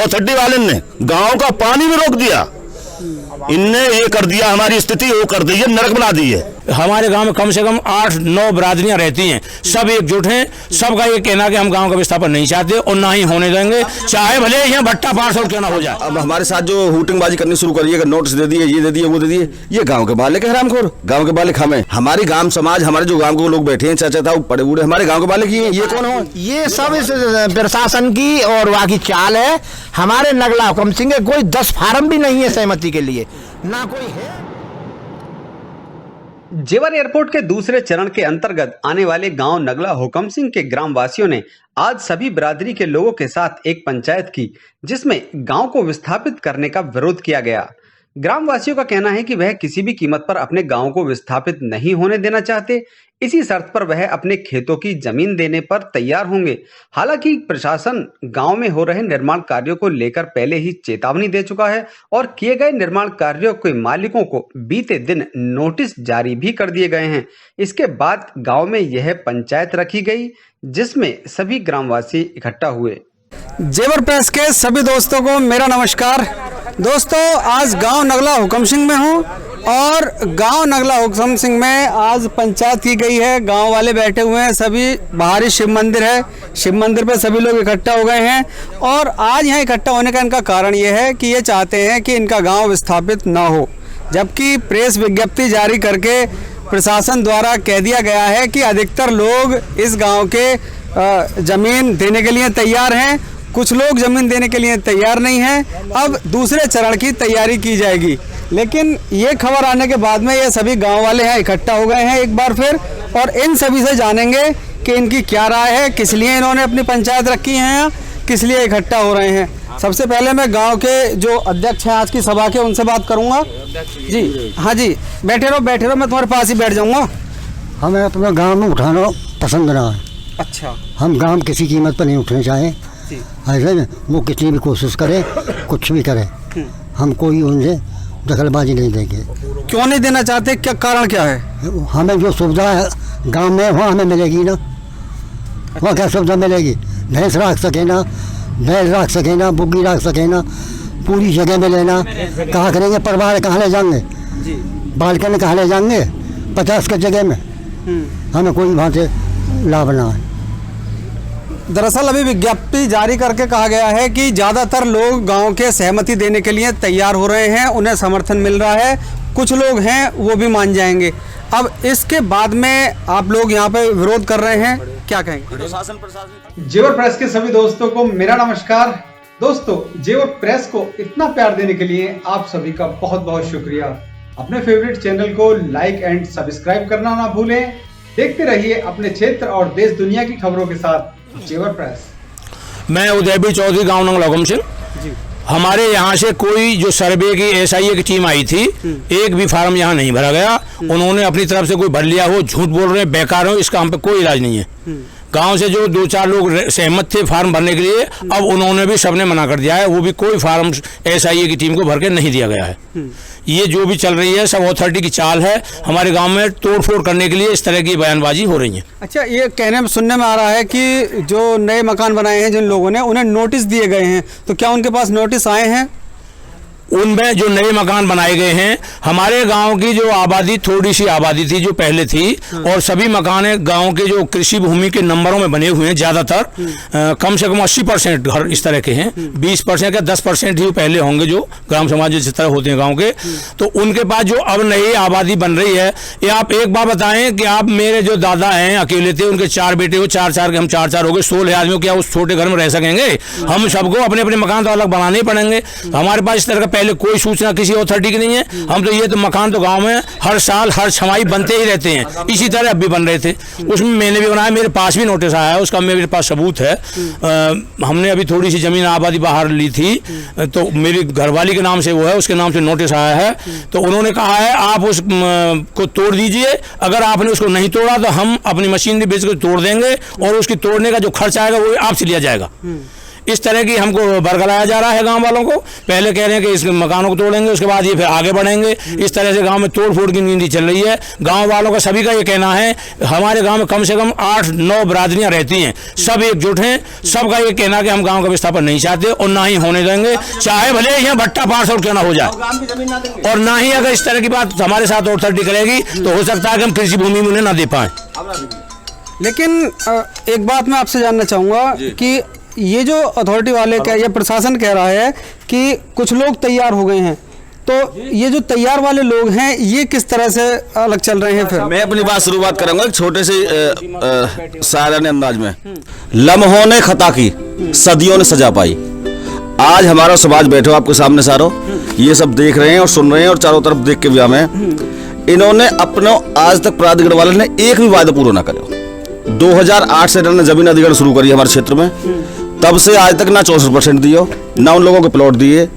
Authority वाले ने गांव का पानी भी रोक दिया। इनने ये कर दिया, हमारी स्थिति वो कर दी है, नरक बना दी है। हमारे गांव में कम से कम 8-9 बरादरियां रहती हैं, सब एकजुट हैं। सबका ये कहना कि हम गांव का विस्थापन नहीं चाहते और ना ही होने देंगे, चाहे भले यहाँ भट्टा 500 क्यों ना हो जाए। अब हमारे साथ जो हुटिंगबाजी करनी शुरू करी है, नोटिस दे दिए, ये दे दिए, वो दे दिए, ये गांव के मालिक है हरामखोर, गांव के मालिक हमें, हमारी गांव समाज, हमारे जो गांव के लोग बैठे हैं, चाचा था बड़े बूढ़े, हमारे गांव के मालिक ये कौन हो? ये सब इस प्रशासन की और वहाँ की चाल है। हमारे नगला हुकम सिंह के कोई 10 फार्म भी नहीं है सहमति के लिए, ना कोई है। जेवर एयरपोर्ट के दूसरे चरण के अंतर्गत आने वाले गांव नगला हुकम सिंह के ग्राम वासियों ने आज सभी बिरादरी के लोगों के साथ एक पंचायत की, जिसमें गांव को विस्थापित करने का विरोध किया गया। ग्राम वासियों का कहना है कि वह किसी भी कीमत पर अपने गांव को विस्थापित नहीं होने देना चाहते। इसी शर्त पर वह अपने खेतों की जमीन देने पर तैयार होंगे। हालांकि प्रशासन गांव में हो रहे निर्माण कार्यों को लेकर पहले ही चेतावनी दे चुका है और किए गए निर्माण कार्यों के मालिकों को बीते दिन नोटिस जारी भी कर दिए गए हैं। इसके बाद गांव में यह पंचायत रखी गई, जिसमें सभी ग्रामवासी इकट्ठा हुए। जेवर प्रेस के सभी दोस्तों को मेरा नमस्कार। दोस्तों, आज गांव नगला हुकम सिंह में हूं और गांव नगला हुकम सिंह में आज पंचायत की गई है। गांव वाले बैठे हुए हैं, सभी बाहरी शिव मंदिर है, शिव मंदिर पे सभी लोग इकट्ठा हो गए हैं और आज यहाँ इकट्ठा होने का इनका कारण ये है कि ये चाहते हैं कि इनका गाँव विस्थापित ना हो, जबकि प्रेस विज्ञप्ति जारी करके प्रशासन द्वारा कह दिया गया है कि अधिकतर लोग इस गाँव के जमीन देने के लिए तैयार हैं, कुछ लोग जमीन देने के लिए तैयार नहीं हैं। अब दूसरे चरण की तैयारी की जाएगी, लेकिन ये खबर आने के बाद में ये सभी गांव वाले यहाँ इकट्ठा हो गए हैं एक बार फिर, और इन सभी से जानेंगे कि इनकी क्या राय है, किस लिए इन्होंने अपनी पंचायत रखी है, किस लिए इकट्ठा हो रहे हैं। सबसे पहले मैं गांव के जो अध्यक्ष हैं आज की सभा के, उनसे बात करूंगा। जी हाँ जी, बैठे रहो, मैं तुम्हारे पास ही बैठ जाऊँगा। हमें अपना गाँव में उठाना पसंद ना है। अच्छा, हम गांव किसी कीमत पर नहीं उठने चाहें, ऐसे में वो कितनी भी कोशिश करे, कुछ भी करे, हम कोई उनसे दखलबाजी नहीं देंगे। क्यों नहीं देना चाहते, क्या कारण क्या है? हमें जो सुविधा है गांव में वहाँ हमें मिलेगी ना, वहाँ क्या सुविधा मिलेगी? भैंस रख सके ना, बैल रख सके ना, बुग्गी रख सके ना, पूरी जगह में लेना, कहाँ करेंगे? परिवार कहाँ ले जाएंगे? बालकन कहाँ ले जाएंगे 50 के जगह में? हमें कोई वहाँ से लाभ ना है। दरअसल अभी विज्ञप्ति जारी करके कहा गया है कि ज़्यादातर लोग गांव के सहमति देने के लिए तैयार हो रहे हैं, उन्हें समर्थन मिल रहा है, कुछ लोग हैं वो भी मान जाएंगे। अब इसके बाद में आप लोग यहाँ पे विरोध कर रहे हैं, क्या कहेंगे? जेवर प्रेस के सभी दोस्तों को मेरा नमस्कार। दोस्तों, जेवर प्रेस को इतना प्यार देने के लिए आप सभी का बहुत बहुत शुक्रिया। अपने फेवरेट चैनल को लाइक एंड सब्सक्राइब करना ना भूलें। देखते रहिए अपने क्षेत्र और देश दुनिया की खबरों के साथ जेवर प्रेस। मैं उदयवीर चौधरी, गांव नगला हुकम सिंह। हमारे यहाँ से कोई जो सर्वे की SIA की टीम आई थी, एक भी फार्म यहाँ नहीं भरा गया। उन्होंने अपनी तरफ से कोई भर लिया हो, झूठ बोल रहे हैं, बेकार हो, इसका हम पे कोई इलाज नहीं है। गांव से जो 2-4 लोग सहमत थे फार्म भरने के लिए, अब उन्होंने भी सबने मना कर दिया है, वो भी कोई फार्म SIA की टीम को भर के नहीं दिया गया है। ये जो भी चल रही है सब अथॉरिटी की चाल है, हमारे गांव में तोड़फोड़ करने के लिए इस तरह की बयानबाजी हो रही है। अच्छा, ये कहने में सुनने में आ रहा है कि जो नए मकान बनाए हैं जिन लोगों ने, उन्हें नोटिस दिए गए हैं, तो क्या उनके पास नोटिस आए हैं? उनमें जो नए मकान बनाए गए हैं, हमारे गांव की जो आबादी थोड़ी सी आबादी थी जो पहले थी, और सभी मकान गांव के जो कृषि भूमि के नंबरों में बने हुए हैं, ज़्यादातर कम से कम 80% घर इस तरह के हैं। 20% या 10% ही पहले होंगे जो ग्राम समाज जिस तरह होते हैं गांव के। तो उनके पास जो अब नई आबादी बन रही है, ये आप एक बार बताएं कि आप, मेरे जो दादा हैं अकेले थे, उनके 4 बेटे हो, 4-4 के हम 4-4 हो गए, 16 आदमियों क्या उस छोटे घर में रह सकेंगे? हम सबको अपने अपने मकान तो अलग बनाने ही पड़ेंगे। हमारे पास इस तरह का पहले कोई सूचना किसी अथॉरिटी की नहीं है। हम तो ये तो मकान तो गांव में हर साल हर छमाही बनते ही रहते हैं, इसी तरह अब भी बन रहे थे। उसमें मैंने भी बनाया, मेरे पास भी नोटिस आया है, उसका मेरे पास सबूत है। हमने अभी थोड़ी सी जमीन आबादी बाहर ली थी, तो मेरी घरवाली के नाम से वो है, उसके नाम से नोटिस आया है। तो उन्होंने कहा है आप उस को तोड़ दीजिए, अगर आपने उसको नहीं तोड़ा तो हम अपनी मशीनरी बेच कर तोड़ देंगे और उसकी तोड़ने का जो खर्च आएगा वो आपसे लिया जाएगा। इस तरह की हमको बरगलाया जा रहा है गांव वालों को। पहले कह रहे हैं कि इस मकानों को तोड़ेंगे, उसके बाद ये फिर आगे बढ़ेंगे। इस तरह से गांव में तोड़ फोड़ की नीति चल रही है। गांव वालों का सभी का ये कहना है, हमारे गांव में कम से कम 8-9 बरादरियां रहती हैं, सब एकजुट हैं। सबका ये कहना कि हम गांव का विस्थापन नहीं चाहते और ना ही होने देंगे, चाहे भले यहाँ भट्टा 500 क्यों ना हो जाए। और ना ही अगर इस तरह की बात हमारे साथ अथॉरिटी करेगी तो हो सकता है कि हम कृषि भूमि में उन्हें ना दे पाए। लेकिन एक बात मैं आपसे जानना चाहूँगा कि ये जो अथॉरिटी वाले कह या प्रशासन कह रहा है कि कुछ लोग तैयार हो गए हैं, तो ये जो तैयार वाले लोग हैं ये किस तरह से अलग चल रहे हैं? फिर मैं अपनी बात शुरुआत करूंगा एक छोटे से शायराने अंदाज में। लम्हों ने खता की, सदियों ने सजा पाई। आज हमारा समाज बैठो आपके सामने सारो, ये सब देख रहे हैं और सुन रहे हैं और चारों तरफ देख के भी हमें इन्होंने अपना आज तक प्राधिकरण वाले ने एक भी वायदा पूरा ना करे। 2008 से इन्होंने जमीन अधिग्रहण शुरू करी हमारे क्षेत्र में, तब से आज तक ना 64% दियो, ना उन लोगों को प्लॉट दिए।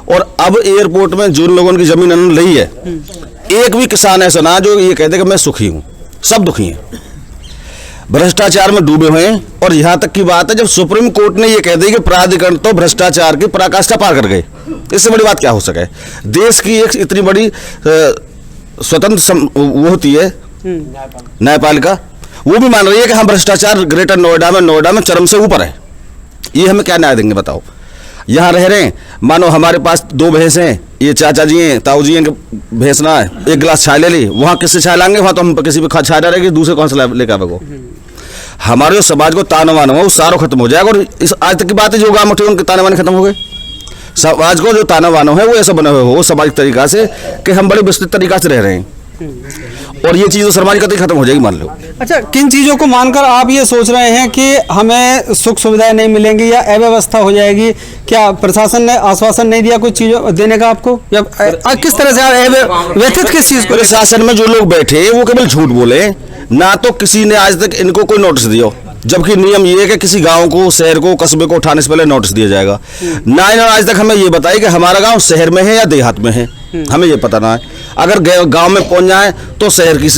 और अब एयरपोर्ट में जिन लोगों की जमीन उन्होंने ली है, एक भी किसान ऐसा ना जो ये कहते कि मैं सुखी हूँ, सब दुखी हैं, भ्रष्टाचार में डूबे हुए हैं। और यहाँ तक की बात है जब सुप्रीम कोर्ट ने ये कह दी कि प्राधिकरण तो भ्रष्टाचार की पराकाष्ठा पार कर गए, इससे बड़ी बात क्या हो सके। देश की एक इतनी बड़ी स्वतंत्र वो होती है न्यायपालिका, वो भी मान रही है कि हम भ्रष्टाचार ग्रेटर नोएडा में चरम से ऊपर है। ये हमें क्या न्याय देंगे बताओ। यहाँ रह रहे हैं, मानो हमारे पास 2 भैंस हैं, ये चाचा जी हैं, ताऊ जी हैं, भैंस ना है, एक गिलास चाय ले ली, वहाँ किससे चाय लाएंगे, वहाँ तो हम किसी भी चाय डालेंगे, दूसरे कौन सा लेकर आवेगो। हमारे जो समाज को ताना वाना हो वो सारा खत्म हो जाएगा। और इस आज तक की बात है जो गाँव उठे उनके ताना वाने खत्म हो गए। समाज को जो ताना वाना है वो ऐसा बने हुए हो सामाजिक तरीका से कि हम बड़े विस्तृत तरीका से रह रहे हैं, और ये चीज़ सामाजिक कतई खत्म हो जाएगी मान लो। अच्छा, किन चीज़ों को मानकर आप ये सोच रहे हैं कि हमें सुख सुविधाएं नहीं मिलेंगी या अव्यवस्था हो जाएगी? क्या प्रशासन ने आश्वासन नहीं दिया कुछ चीज़ों देने का आपको, या किस तरह से व्यथित किस चीज़ को? प्रशासन में जो लोग बैठे वो केवल झूठ बोले, ना तो किसी ने आज तक इनको कोई नोटिस दिया, जबकि नियम ये है कि किसी गांव को, शहर को, कस्बे को उठाने से पहले नोटिस दिया जाएगा। ना इन्होंने आज तक हमें ये बताया कि हमारा गांव शहर में है या देहात में है, हमें ये पता ना है। अगर गांव में पहुंच जाए तो शहर की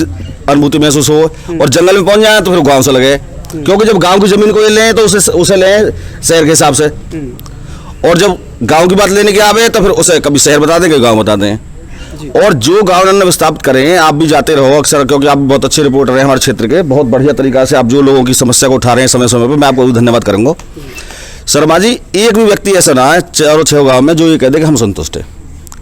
अनुभूति महसूस हो, और जंगल में पहुंच जाए तो फिर गांव से लगे, क्योंकि जब गांव की जमीन को लें तो उसे लें शहर के हिसाब से, और जब गांव की बात लेने के आवे तो फिर उसे कभी शहर बता दें, कभी गाँव बता दें। और जो गाँव उन्होंने विस्थापित करे हैं, आप भी जाते रहो अक्सर, क्योंकि आप बहुत अच्छे रिपोर्टर हैं हमारे क्षेत्र के, बहुत बढ़िया तरीका से आप जो लोगों की समस्या को उठा रहे हैं समय समय पर, मैं आपको भी धन्यवाद करूंगा। शर्मा जी, एक भी व्यक्ति ऐसा ना है 4-6 गाँव में जो ये कह दे कि हम संतुष्ट हैं।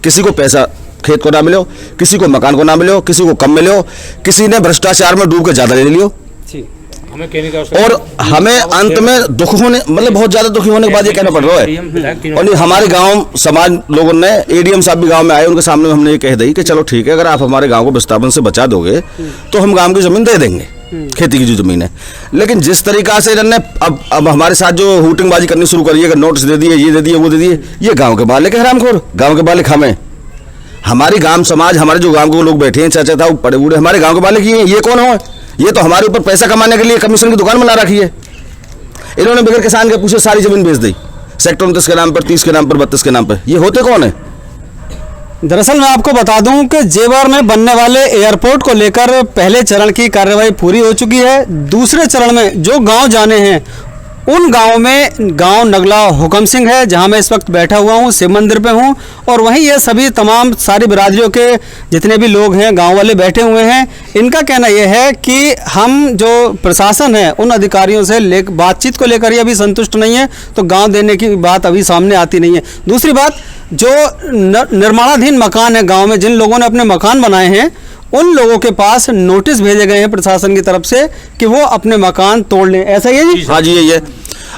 किसी को पैसा खेत को ना मिलो, किसी को मकान को ना मिलो, किसी को कम मिलो, किसी ने भ्रष्टाचार में डूब के ज्यादा ले लियो, और हमें अंत में दुख होने मतलब बहुत ज्यादा दुखी होने के बाद ये कहना पड़ रहा है। और हमारे गांव समाज लोगों ने, एडीएम साहब भी गांव में आए, उनके सामने हमने ये कह दी कि चलो ठीक है, अगर आप हमारे गांव को विस्थापन से बचा दोगे तो हम गांव की जमीन दे देंगे, खेती की जो जमीन है। लेकिन जिस तरीका से इन्होंने अब हमारे साथ जो हुटिंगबाजी करनी शुरू करी है, नोटिस दे दिए, ये दे दिए, वो दे दिए, ये गाँव के मालिक है हरामखोर, गाँव के मालिक हमें, हमारी गांव समाज, हमारे जो गांव के लोग बैठे हैं, चाचा था बड़े बूढ़े, हमारे गांव के मालिक ये कौन हो? ये तो हमारे ऊपर पैसा कमाने के लिए कमीशन की दुकान बना रखी है। इन्होंने बगैर किसान के पूछे सारी जमीन बेच दी, सेक्टर 29 के नाम पर, 30 के नाम पर, 32 के नाम पर। ये होते कौन है? दरअसल मैं आपको बता दूं कि जेवर में बनने वाले एयरपोर्ट को लेकर पहले चरण की कार्यवाही पूरी हो चुकी है। दूसरे चरण में जो गांव जाने हैं उन गांव में गांव नगला हुकम सिंह है, जहां मैं इस वक्त बैठा हुआ हूं, शिव मंदिर पे हूं, और वहीं ये सभी तमाम सारी बिरादरियों के जितने भी लोग हैं गांव वाले बैठे हुए हैं। इनका कहना यह है कि हम जो प्रशासन है उन अधिकारियों से बातचीत को लेकर ये अभी संतुष्ट नहीं है, तो गांव देने की बात अभी सामने आती नहीं है। दूसरी बात, जो निर्माणाधीन मकान है गाँव में, जिन लोगों ने अपने मकान बनाए हैं, उन लोगों के पास नोटिस भेजे गए हैं प्रशासन की तरफ से कि वो अपने मकान तोड़ लें। ऐसा ही है जी? हाँ जी, यही है।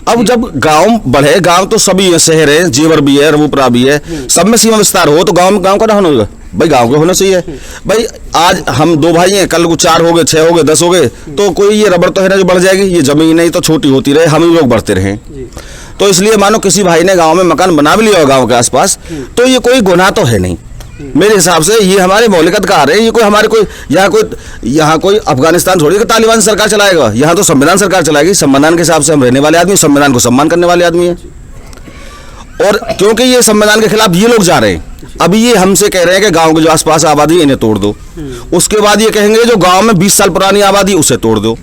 अब जब गांव बढ़े, गांव तो सभी है, शहर है, जेवर भी है, रवूपरा भी है, सब में सीमा विस्तार हो तो गांव का ना होना भाई, गांव के होना चाहिए भाई। आज हम 2 भाई हैं, कल को 4 हो गए, 6 हो गए, 10 हो गए, तो कोई ये रबड़ तो है ना जो बढ़ जाएगी, ये जमीन नहीं तो छोटी होती रहे, हम ही लोग बढ़ते रहे। तो इसलिए मानो किसी भाई ने गाँव में मकान बना भी लिया हो गाँव के आसपास, तो ये कोई गुनाह तो है नहीं मेरे हिसाब से। ये हमारे मौलिक अधिकार है। ये कोई हमारे यहाँ कोई अफगानिस्तान थोड़ी कि तालिबान सरकार चलाएगा, यहाँ तो संविधान सरकार चलाएगी। संविधान के हिसाब से हम रहने वाले आदमी, संविधान को सम्मान करने वाले आदमी है। और क्योंकि ये संविधान के खिलाफ ये लोग जा रहे हैं, अभी ये हमसे कह रहे हैं कि गांव के जो आसपास आबादी है इन्हें तोड़ दो, उसके बाद ये कहेंगे जो गांव में 20 साल पुरानी आबादी उसे तोड़ दो,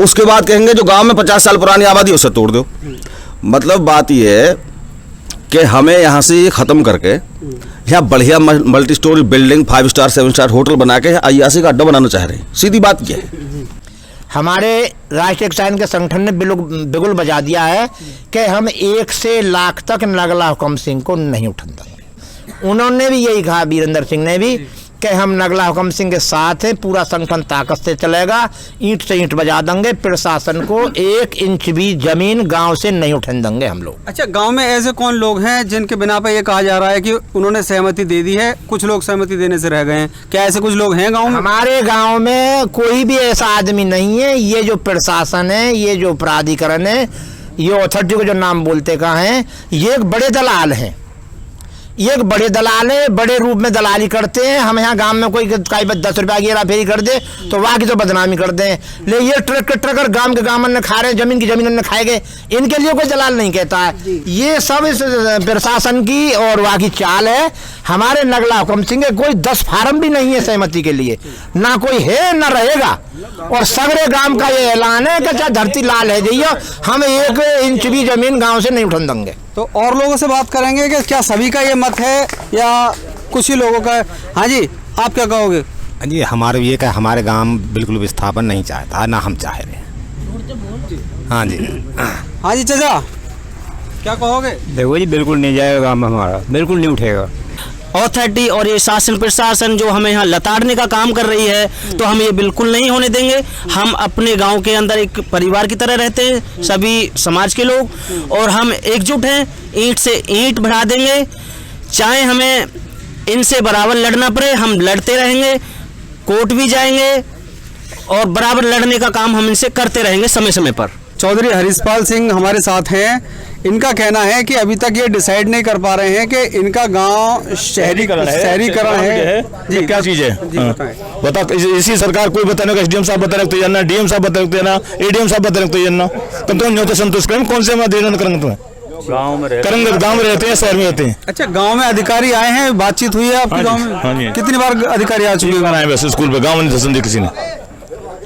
उसके बाद कहेंगे जो गांव में 50 साल पुरानी आबादी उसे तोड़ दो। मतलब बात ये है कि हमें यहाँ से ये ख़त्म करके यहाँ बढ़िया multi storey building 5 star 7 star hotel बना के अय्यासी का अड्डा बनाना चाह रहे हैं। सीधी बात ये है। हमारे राष्ट्रीय किसान के संगठन ने बिगुल बजा दिया है कि हम 1 से लाख तक नगला हुकम सिंह को नहीं उठन देंगे। उन्होंने भी यही कहा, वीरेंद्र सिंह ने भी, कि हम नगला हुकम सिंह के साथ हैं, पूरा संगठन ताकत से चलेगा, ईंट से ईंट बजा देंगे, प्रशासन को 1 इंच भी जमीन गांव से नहीं उठने देंगे हम लोग। अच्छा, गांव में ऐसे कौन लोग हैं जिनके बिना पर ये कहा जा रहा है कि उन्होंने सहमति दे दी है, कुछ लोग सहमति देने से रह गए हैं? क्या ऐसे कुछ लोग हैं गांव में? हमारे गांव में कोई भी ऐसा आदमी नहीं है। ये जो प्रशासन है, ये जो प्राधिकरण है, ये अथॉरिटी को जो नाम बोलते का है, ये एक बड़े दलाल हैं। ये एक बड़े दलाल है, बड़े रूप में दलाली करते हैं। हम यहाँ गांव में कोई 10 रुपया की हेरा फेरी कर दे तो वहाँ की तो बदनामी कर दें, लेकिन ये ट्रक गांव के गांव ने खा रहे हैं, जमीन की जमीन ने खाए गए, इनके लिए कोई दलाल नहीं कहता है। ये सब इस प्रशासन की और वहाँ की चाल है। हमारे नगला हुकम सिंह के कोई 10 फार्म भी नहीं है सहमति के लिए, ना कोई है ना रहेगा। और सगरे गांव का ये ऐलान है कि चाहे धरती लाल है जाइए, हम 1 इंच भी जमीन गांव से नहीं उठन देंगे। तो और लोगों से बात करेंगे कि क्या सभी का ये मत है या कुछ ही लोगों का है? हाँ जी, आप क्या कहोगे? जी, हमारे ये का हमारे गांव बिल्कुल विस्थापन नहीं चाहता, ना हम चाह रहे हैं। हाँ जी, हाँ जी चाचा, क्या कहोगे? देखो जी, बिल्कुल नहीं जाएगा गांव में, हमारा बिल्कुल नहीं उठेगा। अथॉरिटी और ये शासन प्रशासन जो हमें यहाँ लताड़ने का काम कर रही है, तो हम ये बिल्कुल नहीं होने देंगे। हम अपने गांव के अंदर एक परिवार की तरह रहते हैं, सभी समाज के लोग, और हम एकजुट हैं। ईंट से ईंट बढ़ा देंगे, चाहे हमें इनसे बराबर लड़ना पड़े, हम लड़ते रहेंगे, कोर्ट भी जाएंगे और बराबर लड़ने का काम हम इनसे करते रहेंगे समय समय पर। चौधरी हरीशपाल सिंह हमारे साथ हैं। इनका कहना है कि अभी तक ये डिसाइड नहीं कर पा रहे हैं कि इनका गांव शहरीकरण है। जी, क्या चीज़ है बता? इसी सरकार कोई बताने का, एसडीएम साहब बताने तो जाना, डीएम साहब बताने तो जाना, एडीएम साहब बताने तो जाना, तुम तो नहीं होते संतुष्ट करें। कौन से देना करेंगे तुम्हें? गांव में रहते हैं, शहर में रहते हैं। अच्छा, गांव में अधिकारी आए हैं, बातचीत हुई है आपके गांव में? हाँ जी। कितनी बार अधिकारी आ चुके हैं? वैसे स्कूल पे गाँव में नहीं दर्शन दिए किसी ने,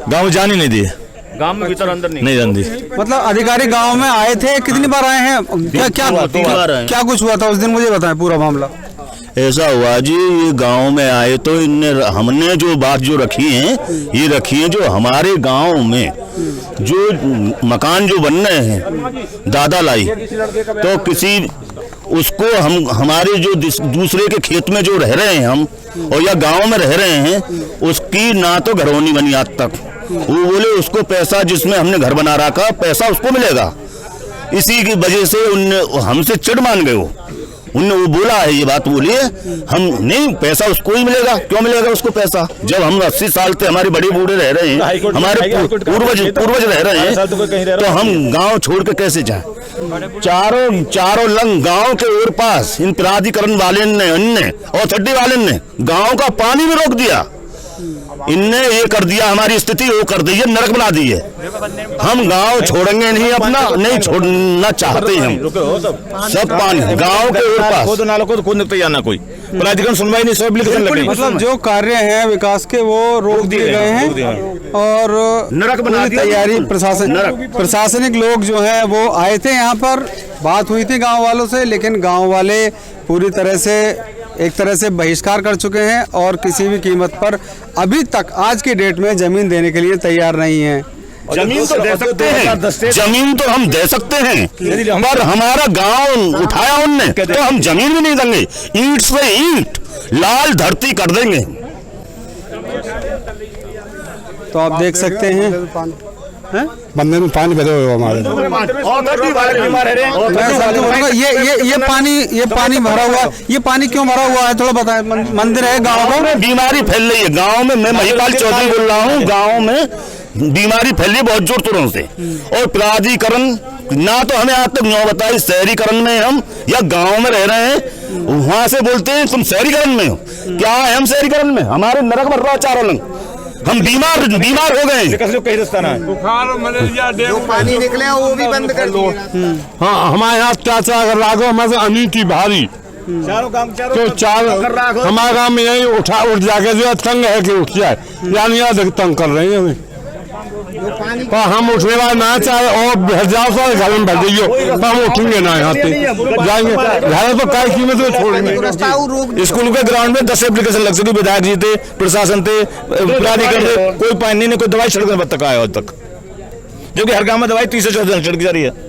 गाँव में जान ही नहीं दिए, गांव में भीतर अंदर नहीं जान दी। मतलब अधिकारी गांव में आए थे, कितनी बार आए हैं? क्या कुछ हुआ था उस दिन, मुझे बताएं पूरा मामला। ऐसा हुआ जी, ये गांव में आए तो हमने जो बात जो रखी है, ये रखी है जो हमारे गांव में जो मकान जो बन रहे हैं दादा लाई, तो किसी उसको हम हमारे जो दूसरे के खेत में जो रह रहे हैं हम, और या गांव में रह रहे हैं, उसकी ना तो घरौनी बनी आज तक। वो बोले उसको पैसा, जिसमें हमने घर बना रखा, पैसा उसको मिलेगा। इसी की वजह से उनने हमसे चिढ़ मान गए। उनने वो बोला है, ये बात बोली है, हम नहीं, पैसा उसको ही मिलेगा। क्यों मिलेगा उसको पैसा? जब हम 80 साल से हमारे बड़े बूढ़े रह रहे हैं, हमारे पूर्वज रह रहे हैं, तो हम गांव छोड़ के कैसे जाएं? चारों लंग गांव के ओर पास इन प्राधिकरण वाले ने, अथॉरिटी वाले ने गांव का पानी भी रोक दिया। इनने ये कर दिया, हमारी स्थिति वो कर दी है, नरक बना दी है। हम गांव छोड़ेंगे नहीं, अपना नहीं छोड़ना चाहते हैं। सब पानी गांव के ओर पास, खुद नालों को खुद निपट जाना, कोई प्राधिकरण सुनवाई नहीं, सब मतलब जो कार्य हैं विकास के वो रोक दिए गए हैं और नरक बना दिया। तैयारी प्रशासनिक लोग जो हैं वो आए थे, यहाँ पर बात हुई थी गाँव वालों से, लेकिन गाँव वाले पूरी तरह से एक तरह से बहिष्कार कर चुके हैं और किसी भी कीमत पर अभी तक आज की डेट में जमीन देने के लिए तैयार नहीं है। जमीन तो दे सकते हैं, जमीन तो हम दे सकते हैं, पर हमारा गांव उठाया उनने, तो हम जमीन भी नहीं देंगे। ईंट से ईंट लाल धरती कर देंगे। तो आप देख सकते हैं बंदे में पानी बदल हमारे ये पानी भरा हुआ, ये पानी क्यों भरा हुआ है थोड़ा बताएं। मंदिर है गाँव में, बीमारी फैल रही है गाँव में। मैं महिपाल चौधरी बोल रहा हूँ। गाँव में बीमारी फैल रही है बहुत जोर तोरों से, और प्राधिकरण ना तो हमें आज तक न्यौ बताई शहरीकरण में हम या गांव में रह रहे हैं, वहां से बोलते हैं तुम शहरीकरण में हो। क्या है हम शहरीकरण में? हमारे नरक भर रहा है चारों लंग, हम बीमार हो गए। बुखार, मलेरिया, डेंगू, पानी निकले वो भी बंद कर दो। हाँ, हमारे यहाँ चाचा अगर लागो हमारे अमी की भारी तो चार हमारे गाँव में यही उठ जाके जो तंग है कि उठ जाए, यानी तंग कर रहे हैं हमें। पर हम उठने वाले ना चाहे और भर जाओ तो घर में भर जाइयो, पर हम उठेंगे ना यहाँ से जाएंगे घर तो काय कीमत में छोड़ेंगे। स्कूल के ग्राउंड में 10 एप्लीकेशन लग सकती, विधायक जी थे, प्रशासन थे, प्राधिकरण थे, कोई पानी नहीं, कोई दवाई सड़क में तक आया आज तक, जो कि हर गाँव में दवाई 30 से 40 सड़क जा रही है।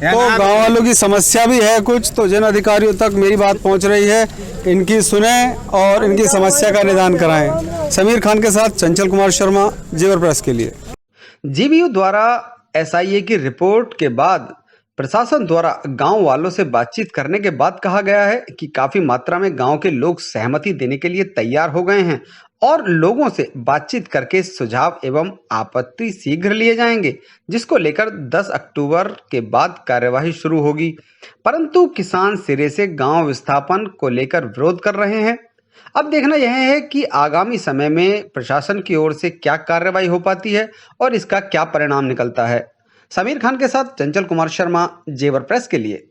तो गांव वालों की समस्या भी है कुछ, तो जन अधिकारियों तक मेरी बात पहुंच रही है, इनकी सुने और इनकी समस्या का निदान कराएं। समीर खान के साथ चंचल कुमार शर्मा, जेवर प्रेस के लिए। जीबीयू द्वारा एसआईए की रिपोर्ट के बाद प्रशासन द्वारा गांव वालों से बातचीत करने के बाद कहा गया है कि काफी मात्रा में गांव के लोग सहमति देने के लिए तैयार हो गए हैं और लोगों से बातचीत करके सुझाव एवं आपत्ति शीघ्र लिए जाएंगे, जिसको लेकर 10 अक्टूबर के बाद कार्यवाही शुरू होगी। परंतु किसान सिरे से गांव विस्थापन को लेकर विरोध कर रहे हैं। अब देखना यह है कि आगामी समय में प्रशासन की ओर से क्या कार्रवाई हो पाती है और इसका क्या परिणाम निकलता है। समीर खान के साथ चंचल कुमार शर्मा, जेवर प्रेस के लिए।